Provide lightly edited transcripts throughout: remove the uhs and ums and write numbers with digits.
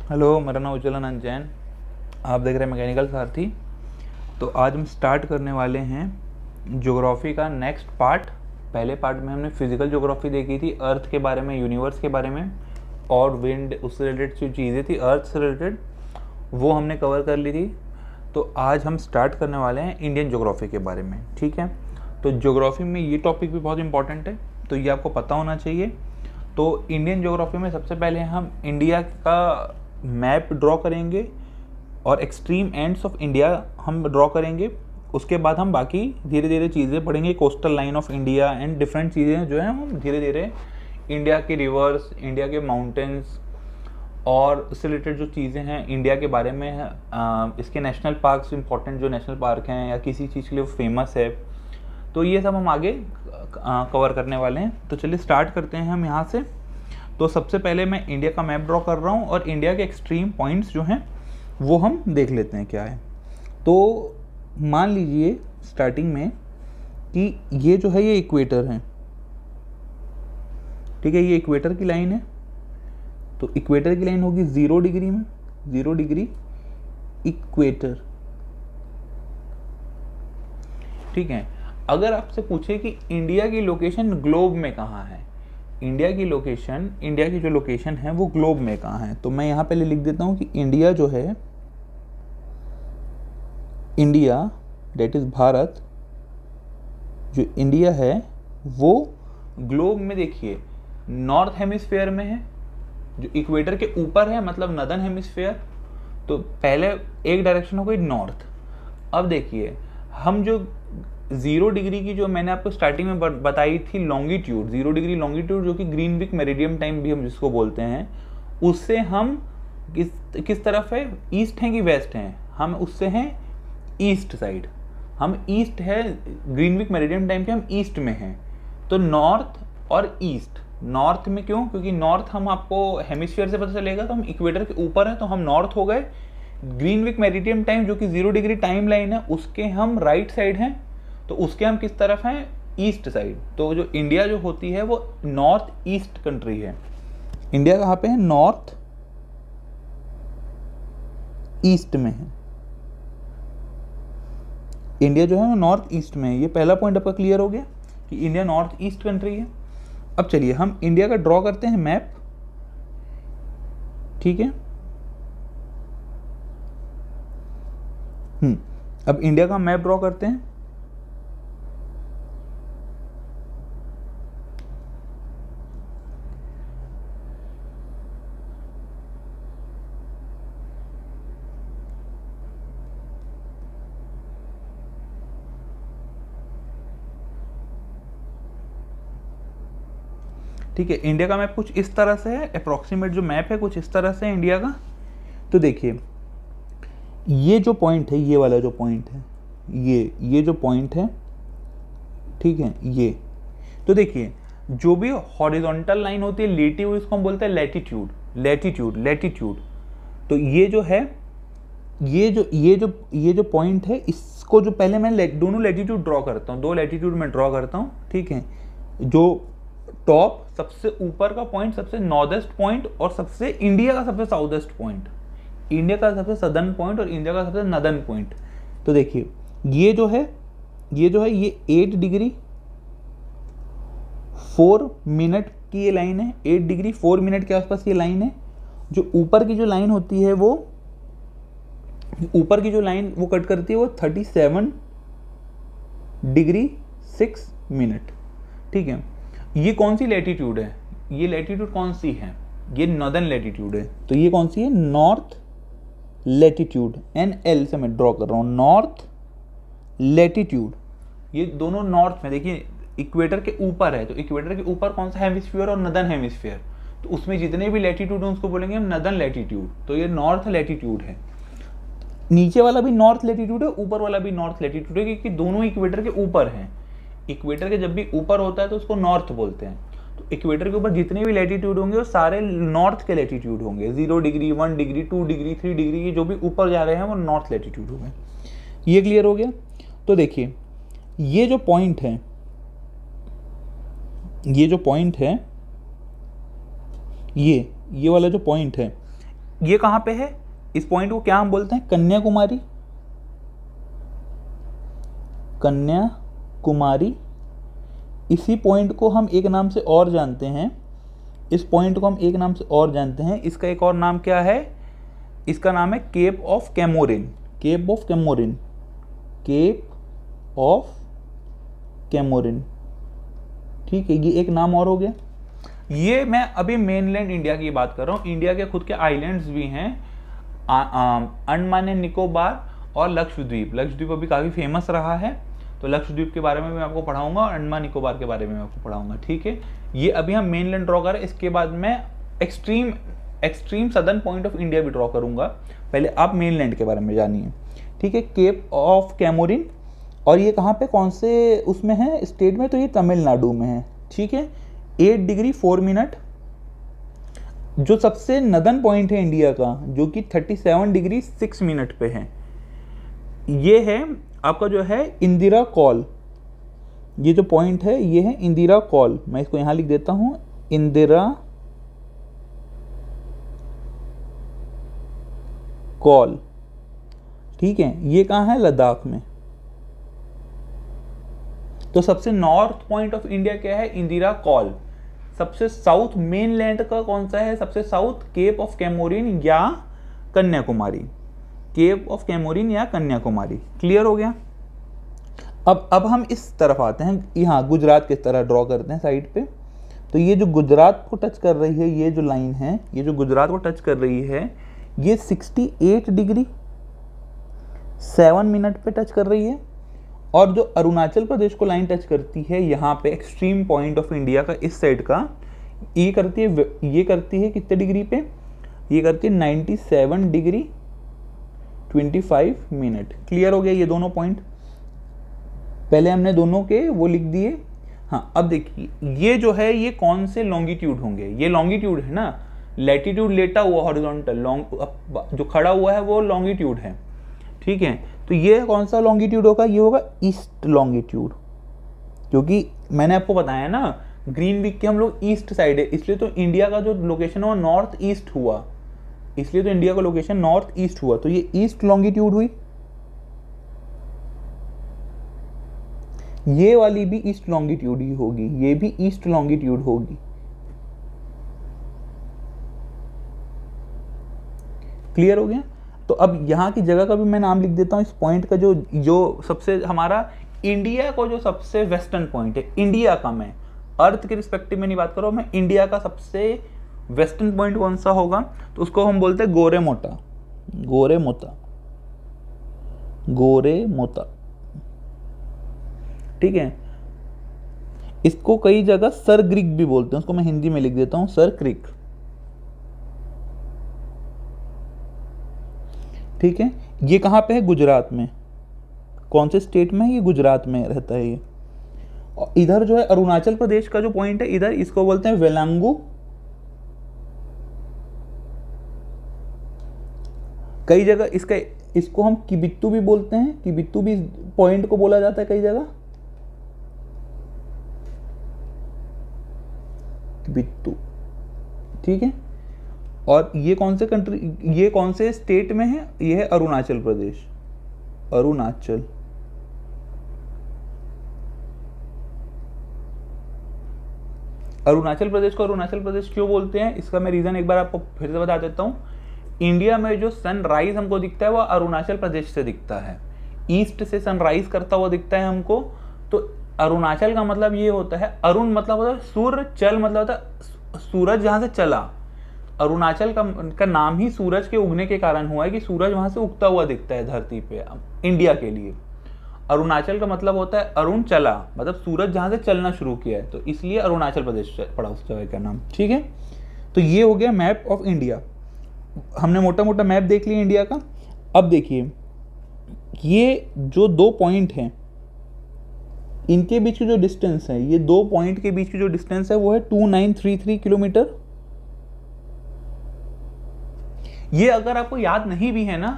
Hello, मेरा नाम उज्ज्वल आनंद जैन। आप देख रहे हैं मैकेनिकल सारथी। तो आज हम स्टार्ट करने वाले हैं ज्योग्राफी का नेक्स्ट पार्ट। पहले पार्ट में हमने फिजिकल ज्योग्राफी देखी थी, अर्थ के बारे में, यूनिवर्स के बारे में और विंड, उससे रिलेटेड जो चीज़ें थी अर्थ से रिलेटेड, वो हमने कवर कर ली थी। तो आज हम स्टार्ट करने वाले हैं इंडियन ज्योग्राफी के बारे में, ठीक है। तो ज्योग्राफी में ये टॉपिक भी बहुत इंपॉर्टेंट है, तो ये आपको पता होना चाहिए। तो इंडियन ज्योग्राफी में सबसे पहले हम इंडिया का मैप ड्रॉ करेंगे और एक्सट्रीम एंड्स ऑफ इंडिया हम ड्रॉ करेंगे। उसके बाद हम बाकी धीरे धीरे चीज़ें पढ़ेंगे, coastal line of India and different चीज़ें जो हैं हम धीरे धीरे इंडिया के रिवर्स, इंडिया के माउंटेन्स और उससे रिलेटेड जो चीज़ें हैं इंडिया के बारे में, इसके नेशनल पार्क्स, इंपॉर्टेंट जो नेशनल पार्क हैं या किसी चीज़ के लिए फेमस है, तो ये सब हम आगे कवर करने वाले हैं। तो चलिए स्टार्ट करते हैं हम यहाँ से। तो सबसे पहले मैं इंडिया का मैप ड्रॉ कर रहा हूँ और इंडिया के एक्सट्रीम पॉइंट्स जो हैं वो हम देख लेते हैं क्या है। तो मान लीजिए स्टार्टिंग में कि ये जो है ये इक्वेटर है, ठीक है। ये इक्वेटर की लाइन है, तो इक्वेटर की लाइन होगी 0 डिग्री में, 0 डिग्री इक्वेटर, ठीक है। अगर आपसे पूछे कि इंडिया की लोकेशन ग्लोब में कहाँ है, इंडिया की जो लोकेशन है वो ग्लोब में कहाँ है, तो मैं यहाँ पहले लिख देता हूँ कि इंडिया जो है, इंडिया डेट इज भारत, जो इंडिया है वो ग्लोब में देखिए नॉर्थ हेमिस्फीयर में है, जो इक्वेटर के ऊपर है, मतलब नदर्न हेमिस्फीयर। तो पहले एक डायरेक्शन हो गई नॉर्थ। अब देखिए हम जो 0 डिग्री की जो मैंने आपको स्टार्टिंग में बताई थी लॉन्गिट्यूड, 0 डिग्री लॉन्गिट्यूड जो कि ग्रीनविच मेरिडियम टाइम भी हम जिसको बोलते हैं, उससे हम किस तरफ है, ईस्ट हैं कि वेस्ट हैं, हम उससे हैं ईस्ट साइड, हम ईस्ट है, ग्रीनविच मेरिडियम टाइम के हम ईस्ट में हैं। तो नॉर्थ और ईस्ट, नॉर्थ में क्यों, क्योंकि नॉर्थ हम आपको हेमिस्फीयर से पता चलेगा, तो हम इक्वेटर के ऊपर है तो हम नॉर्थ हो गए। ग्रीनविच मेरिडियम टाइम जो कि 0 डिग्री टाइम लाइन है उसके हम राइट साइड हैं, तो उसके हम किस तरफ हैं, ईस्ट साइड। तो जो इंडिया जो होती है वो नॉर्थ ईस्ट कंट्री है। इंडिया कहाँ पे है, नॉर्थ ईस्ट में है। इंडिया जो है वो नॉर्थ ईस्ट में है। ये पहला पॉइंट आपका क्लियर हो गया कि इंडिया नॉर्थ ईस्ट कंट्री है। अब चलिए हम इंडिया का ड्रॉ करते हैं मैप, ठीक है। अब इंडिया का मैप ड्रॉ करते हैं। ठीक है, इंडिया का मैप कुछ इस तरह से है, अप्रॉक्सीमेट जो मैप है कुछ इस तरह से है इंडिया का। तो देखिए ये जो पॉइंट है, ये वाला जो पॉइंट है, ये जो पॉइंट है, ठीक है, ये। तो देखिए जो भी हॉरिजॉन्टल लाइन होती है लेटी हुई, इसको हम बोलते हैं लैटिट्यूड, लैटिट्यूड। तो ये जो है, ये जो पॉइंट है, इसको जो पहले मैं दोनों लैटिट्यूड ड्रॉ करता हूँ, 2 लैटिट्यूड में ड्रॉ करता हूँ, ठीक है। जो टॉप सबसे ऊपर का पॉइंट, सबसे नॉर्थेस्ट पॉइंट और सबसे इंडिया का सबसे साउथेस्ट पॉइंट, इंडिया का सबसे सदर्न पॉइंट और इंडिया का सबसे नदर्न पॉइंट। तो देखिए ये जो है ये 8 डिग्री 4 मिनट की ये लाइन है, 8 डिग्री 4 मिनट के आसपास ये लाइन है। जो ऊपर की जो लाइन होती है वो, ऊपर की जो लाइन वो कट करती है वो 37 डिग्री 6 मिनट, ठीक है। ये कौन सी लैटिट्यूड है, ये लैटिट्यूड कौन सी है, ये नॉर्दर्न लैटिट्यूड है। तो ये कौन सी है, नॉर्थ लैटिट्यूड, NL से मैं ड्रॉ कर रहा हूँ, नॉर्थ लैटिट्यूड। ये दोनों नॉर्थ में, देखिए इक्वेटर के ऊपर है, तो इक्वेटर के ऊपर कौन सा हेमिस्फीयर और नदर्न हेमिस्फीयर, तो उसमें जितने भी लैटिट्यूड हैं उसको बोलेंगे हम नदर्न लैटिट्यूड। तो ये नॉर्थ लैटिट्यूड है। नीचे वाला भी नॉर्थ लैटिट्यूड है, ऊपर वाला भी नॉर्थ लैटिट्यूड है, क्योंकि दोनों इक्वेटर के ऊपर हैं। इक्वेटर के जब भी ऊपर होता है तो उसको नॉर्थ बोलते हैं। तो इक्वेटर के ऊपर जितने भी लैटिट्यूड होंगे वो सारे नॉर्थ के लैटिट्यूड होंगे, 0 डिग्री 1 डिग्री 2 डिग्री 3 डिग्री, ये जो भी ऊपर जा रहे हैं वो नॉर्थ लैटिट्यूड हो गए। ये क्लियर हो गया। तो देखिए ये जो पॉइंट है, ये वाला जो पॉइंट है, ये कहाँ पे है, इस पॉइंट को क्या हम बोलते हैं, कन्याकुमारी। कन्याकुमारी, इसी पॉइंट को हम एक नाम से और जानते हैं, इस पॉइंट को हम एक नाम से और जानते हैं, इसका एक और नाम क्या है, इसका नाम है Cape of Comorin. Cape of Comorin, Cape of Comorin, ठीक है, ये एक नाम और हो गया। ये मैं अभी मेनलैंड इंडिया की बात कर रहा हूँ। इंडिया के खुद के आइलैंड्स भी हैं, अंडमान एंड निकोबार और लक्षद्वीप। लक्षद्वीप अभी काफ़ी फेमस रहा है, तो लक्षद्वीप के बारे में मैं आपको पढ़ाऊंगा और अंडमान निकोबार के बारे में मैं आपको पढ़ाऊंगा, ठीक है। ये अभी हम मेनलैंड ड्रॉ कर रहे हैं, इसके बाद मैं extreme southern point of India भी ड्रॉ करूंगा। पहले आप मेनलैंड के बारे में जानिए, ठीक है। केप ऑफ कैमोरिन, और ये कहाँ पे, कौन से उसमें है स्टेट में, तो ये तमिलनाडु में है, ठीक है। 8 डिग्री 4 मिनट, जो सबसे नदन पॉइंट है इंडिया का, जो कि 37 डिग्री 6 मिनट पे है, ये है आपका जो है इंदिरा कॉल। ये जो पॉइंट है ये है इंदिरा कॉल, मैं इसको यहां लिख देता हूं, इंदिरा कॉल, ठीक है। ये कहाँ है, लद्दाख में। तो सबसे नॉर्थ पॉइंट ऑफ इंडिया क्या है, इंदिरा कॉल। सबसे साउथ मेनलैंड का कौन सा है, सबसे साउथ केप ऑफ कैमोरिन या कन्याकुमारी। केप ऑफ कैमोरिन या कन्याकुमारी, क्लियर हो गया। अब हम इस तरफ आते हैं, यहाँ गुजरात की तरह ड्रॉ करते हैं साइड पे। तो ये जो गुजरात को टच कर रही है, ये जो लाइन है, ये जो गुजरात को टच कर रही है, ये 68 डिग्री 7 मिनट पे टच कर रही है। और जो अरुणाचल प्रदेश को लाइन टच करती है यहाँ पे, एक्सट्रीम पॉइंट ऑफ इंडिया का इस साइड का, ये करती है कितने डिग्री पे, ये करती है 97 डिग्री 25 मिनट। क्लियर हो गया ये दोनों पॉइंट, पहले हमने दोनों के वो लिख दिए। हाँ, अब देखिए ये जो है ये कौन से लॉन्गिट्यूड होंगे, ये लॉन्गिट्यूड है ना, लैटिट्यूड लेटा हुआ हॉरिजॉन्टल, जो खड़ा हुआ है वो लॉन्गिट्यूड है, ठीक है। तो ये कौन सा लॉन्गिट्यूड होगा, ये होगा ईस्ट लॉन्गिट्यूड, क्योंकि मैंने आपको बताया ना ग्रीनविक के हम लोग ईस्ट साइड है, इसलिए तो इंडिया का जो लोकेशन है वो नॉर्थ ईस्ट हुआ, इसलिए तो इंडिया का लोकेशन नॉर्थ ईस्ट हुआ, तो ये ईस्ट लॉन्गिट्यूड हुई। ये वाली भी ईस्ट लॉन्गिट्यूड ही होगी, ये भी ईस्ट लॉन्गिट्यूड होगी। क्लियर हो गया। तो अब यहाँ की जगह का भी मैं नाम लिख देता हूँ, इस पॉइंट का जो सबसे हमारा इंडिया को जो सबसे वेस्टर्न पॉइंट है इंडिया का, मैं अर्थ के रिस्पेक्टिव में नहीं बात कर रहा हूँ, मैं इंडिया का सबसे वेस्टर्न पॉइंट कौन सा होगा, तो उसको हम बोलते हैं गोरेमोटा। गोरेमोता, गोरेमोता, ठीक है। इसको कई जगह सर क्रीक भी बोलते हैं, उसको मैं हिंदी में लिख देता हूं सर क्रीक, ठीक है। ये कहां पे है, गुजरात में। कौन से स्टेट में है, ये गुजरात में रहता है ये। और इधर जो है अरुणाचल प्रदेश का जो पॉइंट है इधर, इसको बोलते हैं वेलांगू। कई जगह इसको हम किबित्तू भी बोलते हैं, किबित्तू भी पॉइंट को बोला जाता है कई जगह, किबित्तू, ठीक है। और ये कौन से कंट्री, ये कौन से स्टेट में है, ये है अरुणाचल प्रदेश, अरुणाचल। अरुणाचल प्रदेश को अरुणाचल प्रदेश क्यों बोलते हैं, इसका मैं रीजन एक बार आपको फिर से बता देता हूँ। इंडिया में जो सनराइज हमको दिखता है वो अरुणाचल प्रदेश से दिखता है, ईस्ट से सनराइज करता हुआ दिखता है हमको। तो अरुणाचल का मतलब ये होता है, अरुण मतलब होता है सूर्य, चल मतलब होता है सूरज जहां से चला। अरुणाचल का नाम ही सूरज के उगने के कारण हुआ है कि सूरज वहां से उगता हुआ दिखता है धरती पे इंडिया के लिए। अरुणाचल का मतलब होता है अरुण चला, मतलब सूरज जहां से चलना शुरू किया है, तो इसलिए अरुणाचल प्रदेश पड़ा उस जगह का नाम, ठीक है। तो ये हो गया मैप ऑफ इंडिया, हमने मोटा मोटा मैप देख लिया इंडिया का। अब देखिए ये जो दो पॉइंट हैं इनके बीच की जो डिस्टेंस है, ये दो पॉइंट के बीच की जो डिस्टेंस है वो है 2933 किलोमीटर। ये अगर आपको याद नहीं भी है ना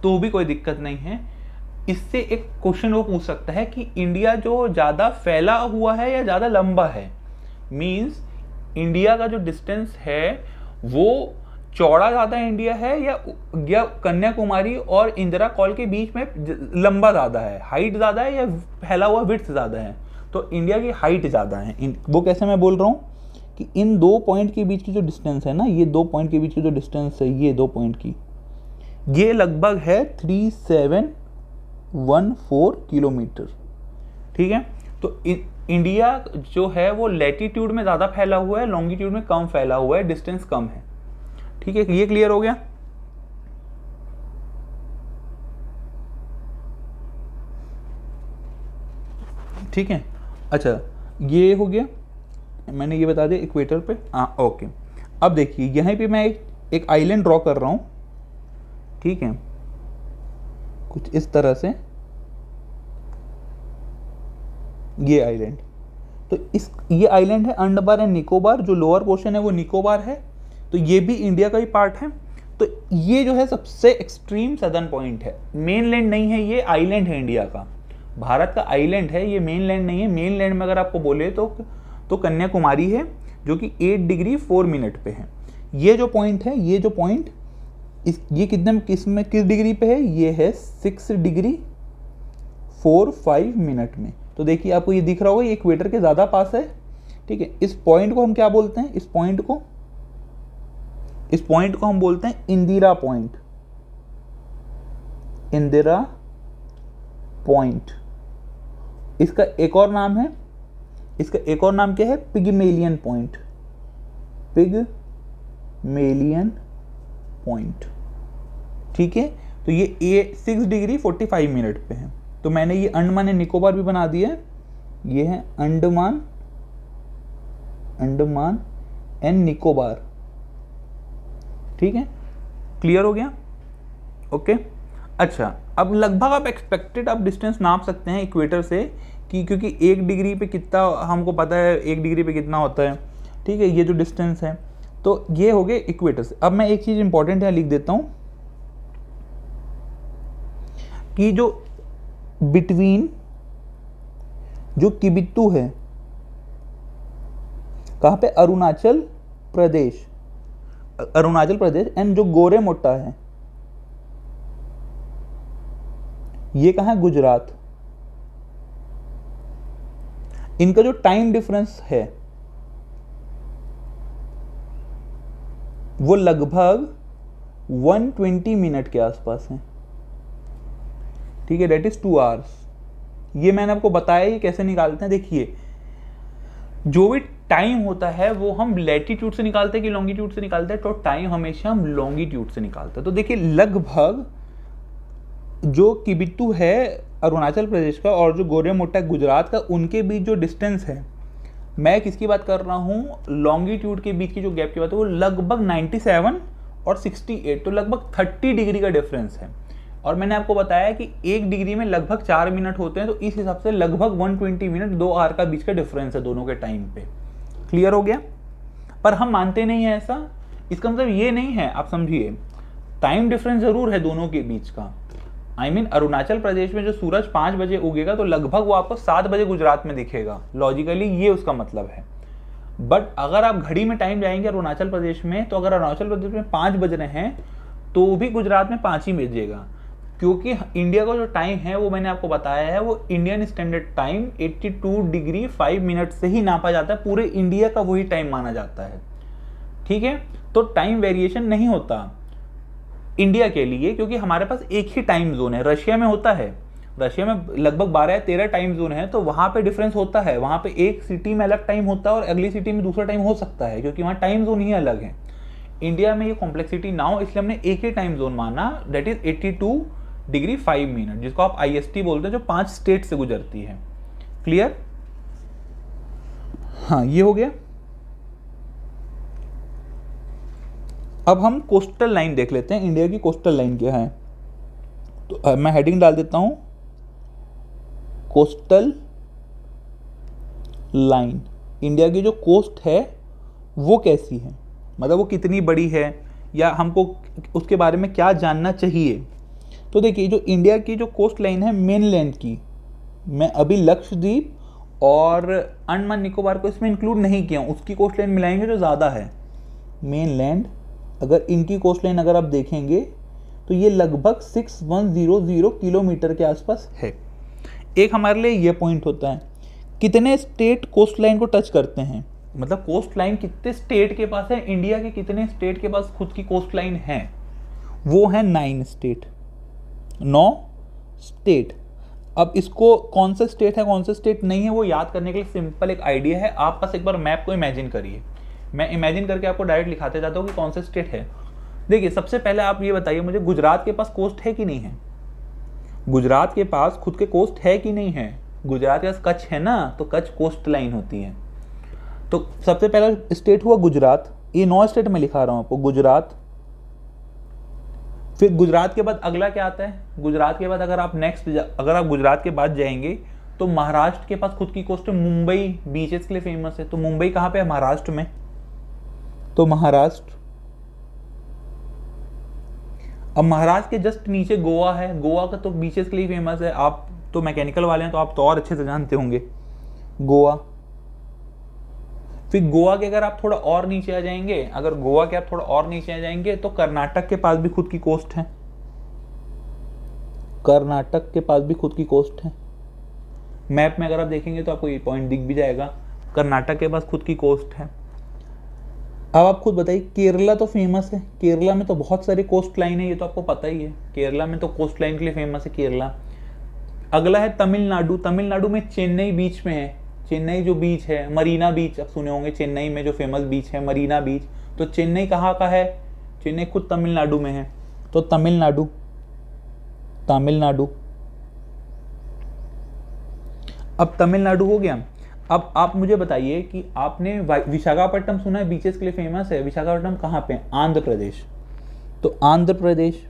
तो भी कोई दिक्कत नहीं है, इससे एक क्वेश्चन वो पूछ सकता है कि इंडिया जो ज्यादा फैला हुआ है या ज्यादा लंबा है। मींस इंडिया का जो डिस्टेंस है वो चौड़ा ज़्यादा इंडिया है या कन्याकुमारी और इंदिरा कॉल के बीच में लंबा ज़्यादा है, हाइट ज़्यादा है या फैला हुआ विड्थ ज़्यादा है? तो इंडिया की हाइट ज़्यादा है। वो कैसे मैं बोल रहा हूँ कि इन 2 पॉइंट के बीच की जो डिस्टेंस है ना, ये 2 पॉइंट के बीच की जो डिस्टेंस है, ये 2 पॉइंट की, ये लगभग है 3714 किलोमीटर। ठीक है, तो इंडिया जो है वो लैटिट्यूड में ज़्यादा फैला हुआ है, लॉन्गिट्यूड में कम फैला हुआ है, डिस्टेंस कम है। ठीक है, ये क्लियर हो गया? ठीक है, अच्छा ये हो गया, मैंने ये बता दिया इक्वेटर पे। हाँ ओके, अब देखिए यहाँ पे मैं एक आइलैंड ड्रॉ कर रहा हूँ। ठीक है, कुछ इस तरह से ये आइलैंड, तो ये आइलैंड है अंडमान एंड निकोबार, जो लोअर पोर्शन है वो निकोबार है, तो ये भी इंडिया का ही पार्ट है। तो ये जो है सबसे एक्सट्रीम सदर्न पॉइंट है, मेनलैंड नहीं है, ये आइलैंड है इंडिया का, भारत का आइलैंड है, ये मेनलैंड नहीं है। मेनलैंड में अगर आपको बोले तो कन्याकुमारी है, जो कि 8 डिग्री 4 मिनट पे है। ये जो पॉइंट है, ये जो पॉइंट ये किस डिग्री पे है? ये है 6 डिग्री 45 मिनट में। तो देखिए आपको ये दिख रहा होगा, ये इक्वेटर के ज़्यादा पास है। ठीक है, इस पॉइंट को हम क्या बोलते हैं? इस पॉइंट को हम बोलते हैं इंदिरा पॉइंट। इंदिरा पॉइंट इसका एक और नाम है, क्या है? Pygmalion point. Pygmalion point. ठीक है, तो ये 6 डिग्री 45 मिनट पे है। तो मैंने ये अंडमान एंड निकोबार भी बना दिया है, ये है अंडमान एंड निकोबार। ठीक है, क्लियर हो गया? ओके, अच्छा अब लगभग आप एक्सपेक्टेड आप डिस्टेंस नाप सकते हैं इक्वेटर से, कि क्योंकि 1 डिग्री पे कितना हमको पता है, 1 डिग्री पे कितना होता है। ठीक है, ये जो डिस्टेंस है, तो ये हो गए इक्वेटर से। अब मैं एक चीज़ इंपॉर्टेंट यहाँ लिख देता हूँ कि जो बिटवीन जो किबिट्टू है, कहाँ पे? अरुणाचल प्रदेश एंड जो गोरेमोटा है, ये कहाँ है? गुजरात। इनका जो टाइम डिफरेंस है वो लगभग 120 मिनट के आसपास है। ठीक है, डेट इज 2 आवर्स। ये मैंने आपको बताया ये कैसे निकालते हैं। देखिए, जो भी टाइम होता है वो हम लैटिट्यूड से निकालते हैं कि लॉन्गिट्यूड से निकालते हैं? तो टाइम हमेशा हम लॉन्गिट्यूड से निकालते हैं। तो देखिए, लगभग जो किबिट्टू है अरुणाचल प्रदेश का और जो गोरेमोटा गुजरात का, उनके बीच जो डिस्टेंस है, मैं किसकी बात कर रहा हूँ? लॉन्गिट्यूड के बीच की जो गैप की बात है, वो लगभग 97 और 68, तो लगभग 30 डिग्री का डिफरेंस है। और मैंने आपको बताया कि 1 डिग्री में लगभग 4 मिनट होते हैं, तो इस हिसाब से लगभग 120 मिनट 2 आवर का बीच का डिफरेंस है दोनों के टाइम पे। क्लियर हो गया? पर हम मानते नहीं है ऐसा। इसका मतलब ये नहीं है, आप समझिए, टाइम डिफरेंस जरूर है दोनों के बीच का। अरुणाचल प्रदेश में जो सूरज 5 बजे उगेगा तो लगभग वो आपको 7 बजे गुजरात में दिखेगा, लॉजिकली ये उसका मतलब है। बट अगर आप घड़ी में टाइम जाएंगे अरुणाचल प्रदेश में, तो अगर अरुणाचल प्रदेश में 5 बज रहे हैं तो भी गुजरात में 5 ही बजेगा, क्योंकि इंडिया का जो टाइम है वो मैंने आपको बताया है, वो Indian standard time 82 degree 5 minute से ही नापा जाता है, पूरे इंडिया का वही टाइम माना जाता है। ठीक है, तो टाइम वेरिएशन नहीं होता इंडिया के लिए, क्योंकि हमारे पास एक ही टाइम जोन है। रशिया में होता है, रशिया में लगभग 12 या 13 टाइम जोन है, तो वहाँ पे डिफरेंस होता है, वहाँ पे एक सिटी में अलग टाइम होता है और अगली सिटी में दूसरा टाइम हो सकता है, क्योंकि वहाँ टाइम जोन ही अलग है। इंडिया में ये कॉम्प्लेक्सिटी ना हो, इसलिए हमने एक ही टाइम जोन माना, दैट इज 82 डिग्री 5 मिनट, जिसको आप IST बोलते हैं, जो 5 स्टेट से गुजरती है। क्लियर? हाँ, ये हो गया। अब हम कोस्टल लाइन देख लेते हैं, इंडिया की कोस्टल लाइन क्या है। तो मैं हेडिंग डाल देता हूं, कोस्टल लाइन। इंडिया की जो कोस्ट है वो कैसी है, मतलब वो कितनी बड़ी है, या हमको उसके बारे में क्या जानना चाहिए। तो देखिए, जो इंडिया की जो कोस्ट लाइन है मेनलैंड की, मैं अभी लक्षद्वीप और अंडमान निकोबार को इसमें इंक्लूड नहीं किया हूँ, उसकी कोस्ट लाइन मिलाएंगे जो ज़्यादा है। मेनलैंड अगर इनकी कोस्ट लाइन अगर आप देखेंगे तो ये लगभग 6100 किलोमीटर के आसपास है। एक हमारे लिए ये पॉइंट होता है, कितने स्टेट कोस्ट लाइन को टच करते हैं, मतलब कोस्ट लाइन कितने स्टेट के पास है, इंडिया के कितने स्टेट के पास खुद की कोस्ट लाइन है, वो है 9 स्टेट, 9 स्टेट। अब इसको कौन सा स्टेट है कौन सा स्टेट नहीं है वो याद करने के लिए सिंपल एक आइडिया है, आप बस एक बार मैप को इमेजिन करिए, मैं इमेजिन करके आपको डायरेक्ट लिखाते जाता हूँ कि कौन सा स्टेट है। देखिए सबसे पहले आप ये बताइए मुझे, गुजरात के पास कोस्ट है कि नहीं है, गुजरात के पास खुद के कोस्ट है कि नहीं है, गुजरात के पास कच्छ है ना, तो कच्छ कोस्ट लाइन होती है। तो सबसे पहला स्टेट हुआ गुजरात, ये 9 स्टेट में लिखा रहा हूं आपको, गुजरात। फिर गुजरात के बाद अगला क्या आता है, गुजरात के बाद अगर आप अगर आप गुजरात के बाद जाएंगे तो महाराष्ट्र के पास खुद की कोस्ट है, मुंबई बीचेस के लिए फेमस है, तो मुंबई कहां पे है, महाराष्ट्र में, तो महाराष्ट्र। अब महाराष्ट्र के जस्ट नीचे गोवा है, गोवा का तो बीचेस के लिए फेमस है, आप तो मैकेनिकल वाले हैं तो आप तो और अच्छे से जानते होंगे, गोवा। फिर गोवा के अगर आप थोड़ा और नीचे आ जाएंगे, अगर गोवा के आप थोड़ा और नीचे आ जाएंगे तो कर्नाटक के पास भी खुद की कोस्ट है, कर्नाटक के पास भी खुद की कोस्ट है। मैप में अगर आप देखेंगे तो आपको ये पॉइंट दिख भी जाएगा, कर्नाटक के पास खुद की कोस्ट है। अब आप खुद बताइए, केरला तो फेमस है, केरला में तो बहुत सारी कोस्ट लाइन है, ये तो आपको पता ही है, केरला में तो कोस्ट लाइन के लिए फेमस है केरला। अगला है तमिलनाडु, तमिलनाडु में चेन्नई बीच में है, चेन्नई जो बीच है, मरीना बीच आप सुने होंगे, चेन्नई में जो फेमस बीच है मरीना बीच, तो चेन्नई कहाँ का है, चेन्नई खुद तमिलनाडु में है, तो तमिलनाडु, तमिलनाडु। अब तमिलनाडु हो गया। अब आप मुझे बताइए कि आपने विशाखापट्टनम सुना है, बीचेस के लिए फेमस है, विशाखापट्टनम कहाँ पे, आंध्र प्रदेश, तो आंध्र प्रदेश,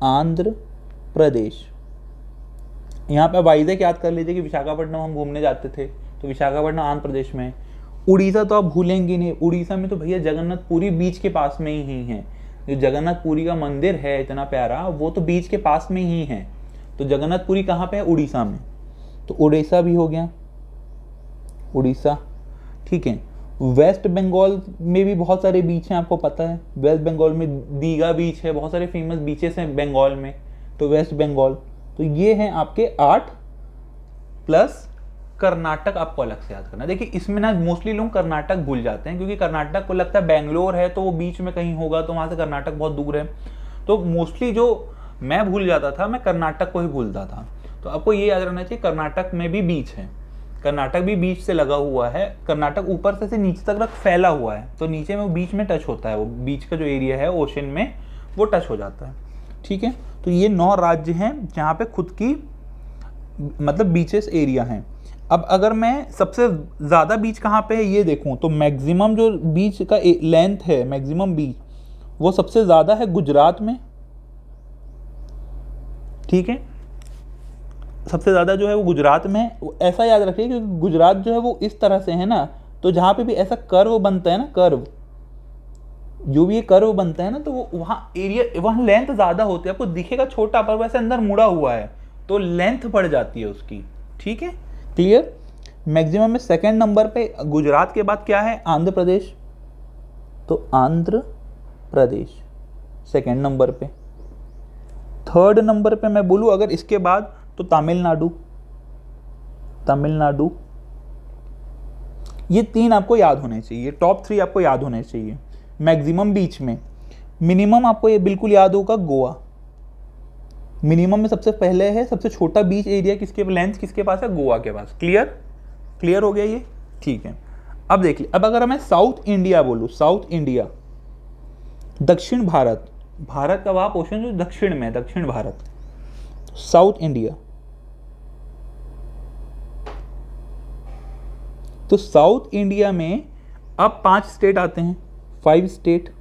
आंध्र प्रदेश। यहाँ पे वाइजैक याद कर लीजिए कि विशाखापट्टनम हम घूमने जाते थे, तो विशाखापट्टनम आंध्र प्रदेश में है। उड़ीसा तो आप भूलेंगे नहीं, उड़ीसा में तो भैया जगन्नाथपुरी बीच के पास में ही है, जो जगन्नाथपुरी का मंदिर है इतना प्यारा, वो तो बीच के पास में ही है, तो जगन्नाथपुरी कहाँ पे है, उड़ीसा में, तो उड़ीसा भी हो गया, उड़ीसा। ठीक है, वेस्ट बंगाल में भी बहुत सारे बीच हैं, आपको पता है, वेस्ट बंगाल में दीघा बीच है, बहुत सारे फेमस बीचेस हैं बंगाल में, तो वेस्ट बंगाल। तो ये हैं आपके 8 प्लस कर्नाटक आपको अलग से याद करना। देखिए इसमें ना मोस्टली लोग कर्नाटक भूल जाते हैं, क्योंकि कर्नाटक को लगता है बेंगलोर है तो वो बीच में कहीं होगा, तो वहाँ से कर्नाटक बहुत दूर है, तो मोस्टली जो मैं भूल जाता था मैं कर्नाटक को ही भूलता था। तो आपको ये याद रखना चाहिए कर्नाटक में भी बीच है, कर्नाटक भी बीच से लगा हुआ है, कर्नाटक ऊपर से नीचे तक फैला हुआ है, तो नीचे में वो बीच में टच होता है, वो बीच का जो एरिया है ओशन में वो टच हो जाता है। ठीक है, तो ये 9 राज्य हैं जहाँ पे खुद की मतलब बीचेस एरिया हैं। अब अगर मैं सबसे ज़्यादा बीच कहाँ पे है ये देखूँ, तो मैक्सिमम जो बीच का लेंथ है, मैक्सिमम बीच वो सबसे ज़्यादा है गुजरात में। ठीक है, सबसे ज़्यादा जो है वो गुजरात में। ऐसा याद रखिए कि गुजरात जो है वो इस तरह से है ना, तो जहाँ पे भी ऐसा कर्व बनता है ना, कर्व जो भी ये कर्व बनता है ना, तो वो वहाँ एरिया, वहाँ लेंथ ज़्यादा होती है, आपको दिखेगा छोटा पर वैसे अंदर मुड़ा हुआ है, तो लेंथ बढ़ जाती है उसकी। ठीक है, क्लियर। मैक्सिमम में सेकंड नंबर पे गुजरात के बाद क्या है, आंध्र प्रदेश, तो आंध्र प्रदेश सेकंड नंबर पे। थर्ड नंबर पे मैं बोलूँ अगर इसके बाद, तो तमिलनाडु, तमिलनाडु। ये 3 आपको याद होने चाहिए, टॉप 3 आपको याद होने चाहिए मैक्सिमम बीच में। मिनिमम आपको ये बिल्कुल याद होगा, गोवा मिनिमम में सबसे पहले है, सबसे छोटा बीच एरिया किसके लेंथ किसके पास है, गोवा के पास। क्लियर, क्लियर हो गया ये। ठीक है, अब देख लीजिए, अब अगर मैं साउथ इंडिया बोलूँ, साउथ इंडिया, दक्षिण भारत, भारत का वहाँ पोर्शन जो दक्षिण में है, दक्षिण भारत, साउथ इंडिया, तो साउथ इंडिया में अब 5 स्टेट आते हैं, 5 स्टेट।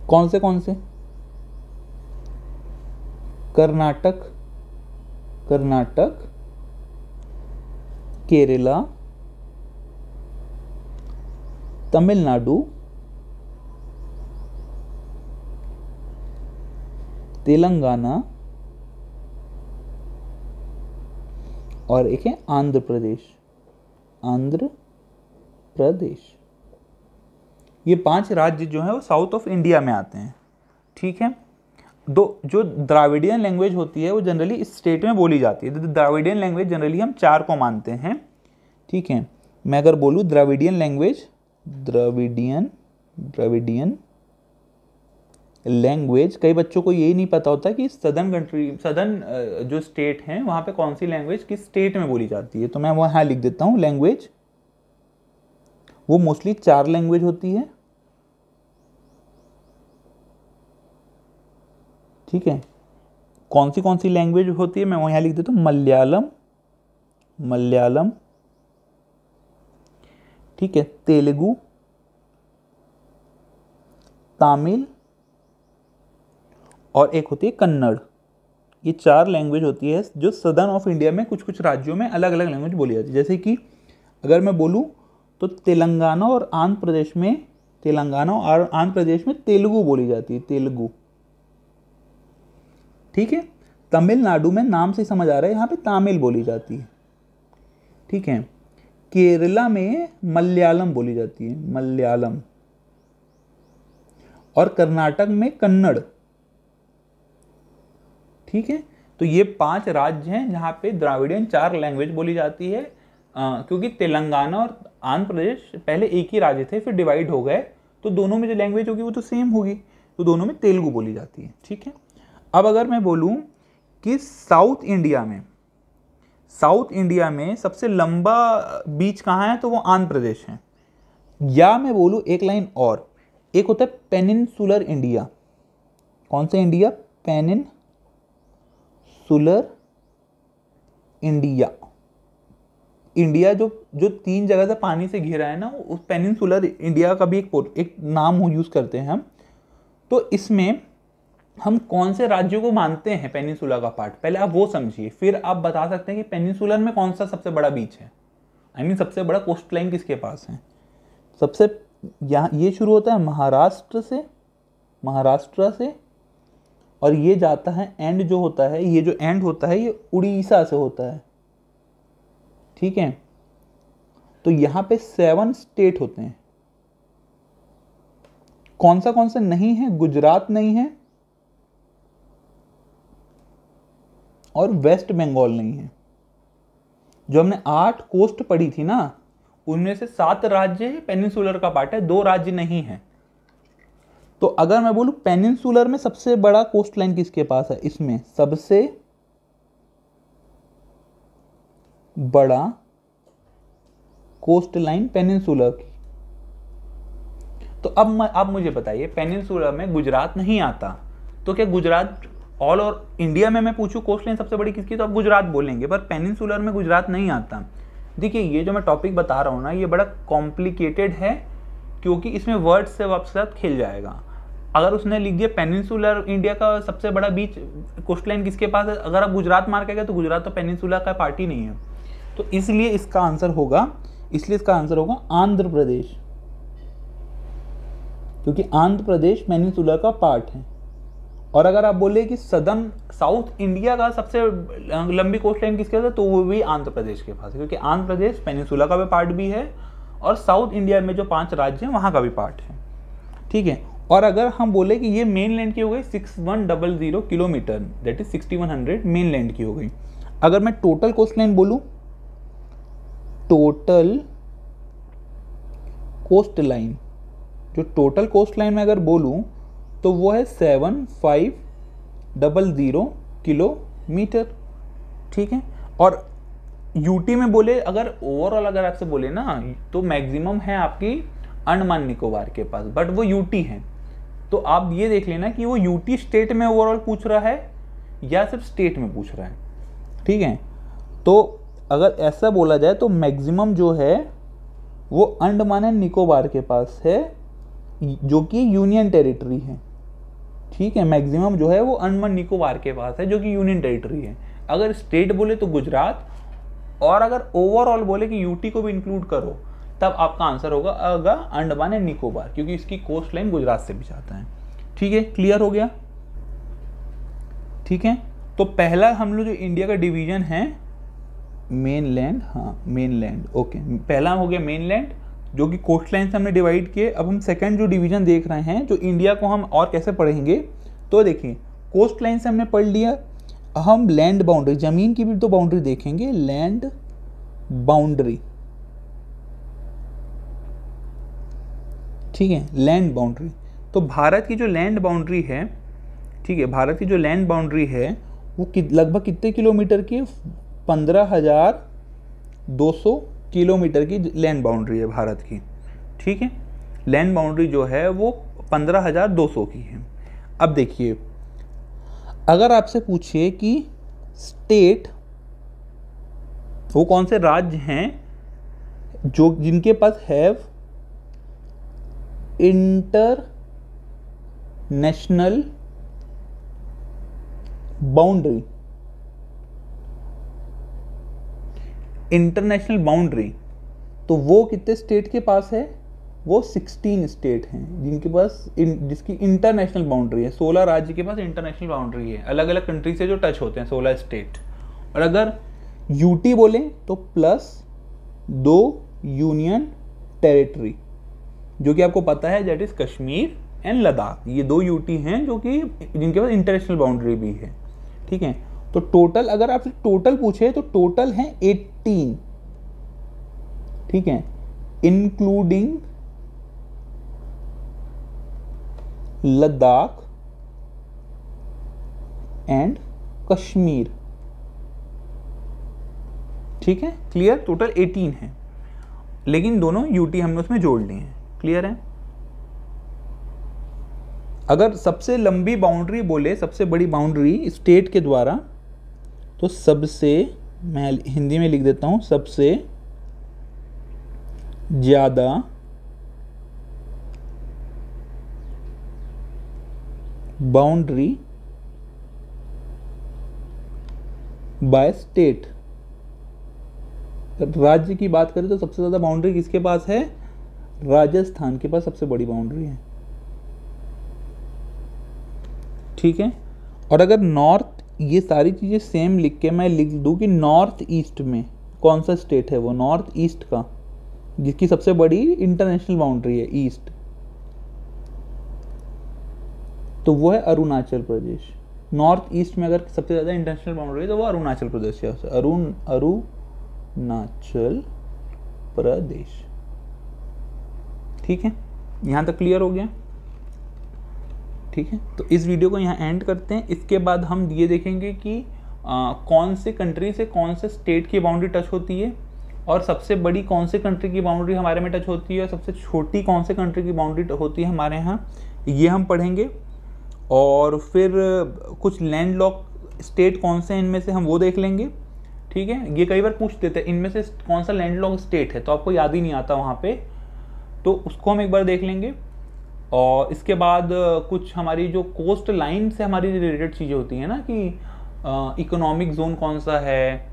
कौन से कौन से, कर्नाटक, कर्नाटक, केरला, तमिलनाडु, तेलंगाना और एक है आंध्र प्रदेश, आंध्र प्रदेश। ये 5 राज्य जो है वो साउथ ऑफ इंडिया में आते हैं, ठीक है। जो द्राविडियन लैंग्वेज होती है वो जनरली इस स्टेट में बोली जाती है। द्राविडियन लैंग्वेज जनरली हम 4 को मानते हैं, ठीक है। मैं अगर बोलूँ द्राविडियन लैंग्वेज, द्राविडियन लैंग्वेज, कई बच्चों को यही नहीं पता होता कि सदर्न जो स्टेट हैं वहाँ पे कौन सी लैंग्वेज किस स्टेट में बोली जाती है। तो मैं वहाँ लिख देता हूँ लैंग्वेज, वो मोस्टली 4 लैंग्वेज होती है, ठीक है। कौन सी लैंग्वेज होती है मैं वहाँ लिख देता हूँ मलयालम, ठीक है, तेलुगु, तमिल और एक होती है कन्नड़। ये 4 लैंग्वेज होती है जो सदर्न ऑफ इंडिया में कुछ राज्यों में अलग अलग लैंग्वेज बोली जाती है। जैसे कि अगर मैं बोलूँ तो तेलंगाना और आंध्र प्रदेश में तेलुगु बोली जाती है, तेलुगु, ठीक है। तमिलनाडु में नाम से समझ आ रहा है यहाँ पे तमिल बोली जाती है, ठीक है। केरला में मलयालम बोली जाती है, मलयालम, और कर्नाटक में कन्नड़, ठीक है। तो ये 5 राज्य हैं जहाँ पे द्राविडियन 4 लैंग्वेज बोली जाती है, क्योंकि तेलंगाना और आंध्र प्रदेश पहले एक ही राज्य थे, फिर डिवाइड हो गए, तो दोनों में जो लैंग्वेज होगी वो तो सेम होगी, तो दोनों में तेलुगु बोली जाती है, ठीक है। अब अगर मैं बोलूँ कि साउथ इंडिया में सबसे लंबा बीच कहाँ है, तो वो आंध्र प्रदेश है। या मैं बोलूँ एक लाइन और, एक होता है पेनिनसुलर इंडिया। कौन सा इंडिया? Peninsular India. इंडिया जो 3 जगह से पानी से घिरा है ना, उस पेनिनसुलर इंडिया का भी एक नाम यूज़ करते हैं हम। तो इसमें हम कौन से राज्यों को मानते हैं पेनिनसुला का पार्ट, पहले आप वो समझिए, फिर आप बता सकते हैं कि पेनिनसुलर में कौन सा सबसे बड़ा बीच है, सबसे बड़ा कोस्ट लाइन किसके पास है। सबसे यहाँ ये शुरू होता है महाराष्ट्र से, और ये जाता है एंड जो होता है, ये जो एंड होता है ये उड़ीसा से होता है, ठीक है। तो यहाँ पे 7 स्टेट होते हैं। कौन सा नहीं है? गुजरात नहीं है और वेस्ट बंगाल नहीं है। जो हमने 8 कोस्ट पढ़ी थी ना, उनमें से 7 राज्य पेनिनसुलर का पार्ट है, 2 राज्य नहीं है। तो अगर मैं बोलूं पेनिनसुलर में सबसे बड़ा कोस्ट लाइन किसके पास है, इसमें सबसे बड़ा कोस्ट लाइन पेनिनसुलर की। तो अब मुझे बताइए, पेनिनसुलर में गुजरात नहीं आता, तो क्या गुजरात ऑल और इंडिया में मैं पूछूं कोस्ट लाइन सबसे बड़ी किसकी, तो आप गुजरात बोलेंगे, पर पेनिनसुलर में गुजरात नहीं आता। देखिए ये जो मैं टॉपिक बता रहा हूँ ना, ये बड़ा कॉम्प्लिकेटेड है, क्योंकि इसमें वर्ड्स से आपके साथ खेल जाएगा। अगर उसने लिख दिया पेनिनसुलर इंडिया का सबसे बड़ा बीच कोस्ट लाइन किसके पास है, अगर आप गुजरात मार के गए तो गुजरात तो पेनिनसुला का पार्ट ही नहीं है। तो इसलिए इसका आंसर होगा आंध्र प्रदेश, क्योंकि आंध्र प्रदेश पेनिनसुला का पार्ट है। और अगर आप बोले कि साउथ इंडिया का सबसे लंबी कोस्ट लाइन किसके पास है, तो वो भी आंध्र प्रदेश के पास है, क्योंकि आंध्र प्रदेश पेनिनसुला का भी पार्ट भी है और साउथ इंडिया में जो 5 राज्य हैं वहाँ का भी पार्ट है, ठीक है। और अगर हम बोले कि ये मेन लैंड की हो गई 6100 kilometre, that is 6100 main land की हो गई। अगर मैं टोटल कोस्ट लाइन बोलूँ, टोटल कोस्ट लाइन में अगर बोलूँ तो वो है 7500 किलोमीटर, ठीक है। और यूटी में बोले, अगर ओवरऑल अगर आपसे बोले ना, तो मैक्सिमम है आपकी अंडमान निकोबार के पास, बट वो यूटी है। तो आप ये देख लेना कि वो यूटी स्टेट में ओवरऑल पूछ रहा है या सिर्फ स्टेट में पूछ रहा है, ठीक है। तो अगर ऐसा बोला जाए तो मैक्सिमम जो है वो अंडमान एंड निकोबार के पास है, जो कि यूनियन टेरिटरी है, ठीक है। मैक्सिमम जो है वो अंडमान निकोबार के पास है, जो कि यूनियन टेरिटरी है। अगर स्टेट बोले तो गुजरात, और अगर ओवरऑल बोले कि यूटी को भी इंक्लूड करो, तब आपका आंसर होगा अंडमान एंड निकोबार, क्योंकि इसकी कोस्ट लाइन गुजरात से भी जाता है, ठीक है। क्लियर हो गया, ठीक है। तो पहला हम लोग जो इंडिया का डिवीजन है मेनलैंड, हाँ मेनलैंड, ओके, पहला हो गया मेनलैंड, जो कि कोस्ट लाइन से हमने डिवाइड किए। अब हम सेकंड जो डिवीजन देख रहे हैं, जो इंडिया को हम और कैसे पढ़ेंगे, तो देखिए कोस्ट लाइन से हमने पढ़ लिया, हम लैंड बाउंड्री, ज़मीन की भी तो बाउंड्री देखेंगे, लैंड बाउंड्री, ठीक है, लैंड बाउंड्री। तो भारत की जो लैंड बाउंड्री है, ठीक है, भारत की जो लैंड बाउंड्री है वो लगभग कितने किलोमीटर की है? 15,200 किलोमीटर की लैंड बाउंड्री है भारत की, ठीक है। लैंड बाउंड्री जो है वो 15,200 की है। अब देखिए, अगर आपसे पूछे कि स्टेट, वो कौन से राज्य हैं जो जिनके पास have international boundary, international boundary, तो वो कितने स्टेट के पास है? वो 16 स्टेट हैं जिनके पास जिसकी इंटरनेशनल बाउंड्री है। 16 राज्य के पास इंटरनेशनल बाउंड्री है, अलग अलग कंट्री से जो टच होते हैं, 16 स्टेट। और अगर यूटी बोले तो प्लस 2 यूनियन टेरिटरी, जो कि आपको पता है, that is Kashmir and Ladakh. ये 2 यूटी हैं जो कि जिनके पास इंटरनेशनल बाउंड्री भी है, ठीक है। तो टोटल, अगर आपसे टोटल पूछे तो टोटल है 18, ठीक है, इंक्लूडिंग लद्दाख एंड कश्मीर, ठीक है, क्लियर। टोटल 18 है, लेकिन दोनों यूटी हमने उसमें जोड़ लिए हैं, क्लियर है। अगर सबसे लंबी बाउंड्री बोले, सबसे बड़ी बाउंड्री स्टेट के द्वारा, तो सबसे, मैं हिंदी में लिख देता हूं, सबसे ज्यादा बाउंड्री बाय स्टेट। राज्य की बात करें तो सबसे ज्यादा बाउंड्री किसके पास है? राजस्थान के पास सबसे बड़ी बाउंड्री है, ठीक है। और अगर नॉर्थ, ये सारी चीज़ें सेम लिख के मैं लिख दूँ कि नॉर्थ ईस्ट में कौन सा स्टेट है, वो नॉर्थ ईस्ट का जिसकी सबसे बड़ी इंटरनेशनल बाउंड्री है ईस्ट, तो वो है अरुणाचल प्रदेश। नॉर्थ ईस्ट में अगर सबसे ज़्यादा इंटरनेशनल बाउंड्री है तो वो अरुणाचल प्रदेश है, अरुणाचल प्रदेश, ठीक है। यहाँ तक क्लियर हो गया, ठीक है। तो इस वीडियो को यहाँ एंड करते हैं। इसके बाद हम ये देखेंगे कि कौन से कंट्री से कौन से स्टेट की बाउंड्री टच होती है, और सबसे बड़ी कौन से कंट्री की बाउंड्री हमारे में टच होती है, और सबसे छोटी कौन से कंट्री की बाउंड्री होती है हमारे यहाँ, ये हम पढ़ेंगे। और फिर कुछ लैंड लॉक स्टेट कौन से हैं इनमें से, हम वो देख लेंगे, ठीक है। ये कई बार पूछ देते हैं इनमें से कौन सा लैंड लॉक स्टेट है, तो आपको याद ही नहीं आता वहाँ पे, तो उसको हम एक बार देख लेंगे। और इसके बाद कुछ हमारी जो कोस्ट लाइन से हमारी रिलेटेड चीज़ें होती हैं ना, कि इकोनॉमिक जोन कौन सा है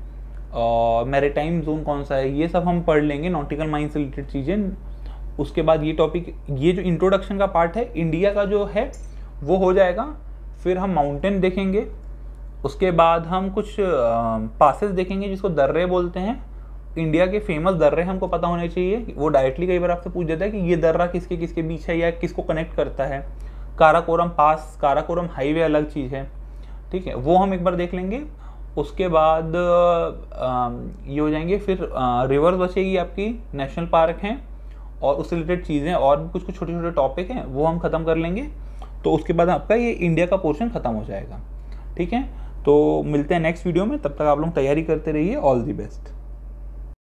और मैरीटाइम जोन कौन सा है, ये सब हम पढ़ लेंगे, नॉटिकल माइन से रिलेटेड चीज़ें। उसके बाद ये टॉपिक, ये जो इंट्रोडक्शन का पार्ट है इंडिया का जो है वो हो जाएगा। फिर हम माउंटेन देखेंगे, उसके बाद हम कुछ पासेस देखेंगे जिसको दर्रे बोलते हैं। इंडिया के फेमस दर्रे हमको पता होने चाहिए, वो डायरेक्टली कई बार आपसे पूछ देता है कि ये दर्रा किसके किसके बीच है या किसको कनेक्ट करता है। काराकोरम पास, काराकोरम हाईवे अलग चीज़ है, ठीक है, वो हम एक बार देख लेंगे। उसके बाद ये हो जाएंगे, फिर रिवर्स बचेगी आपकी, नेशनल पार्क हैं और उससे रिलेटेड चीज़ें, और भी कुछ कुछ छोटे छोटे टॉपिक हैं वो हम ख़त्म कर लेंगे। तो उसके बाद आपका ये इंडिया का पोर्शन ख़त्म हो जाएगा, ठीक है। तो मिलते हैं नेक्स्ट वीडियो में, तब तक आप लोग तैयारी करते रहिए। All the best.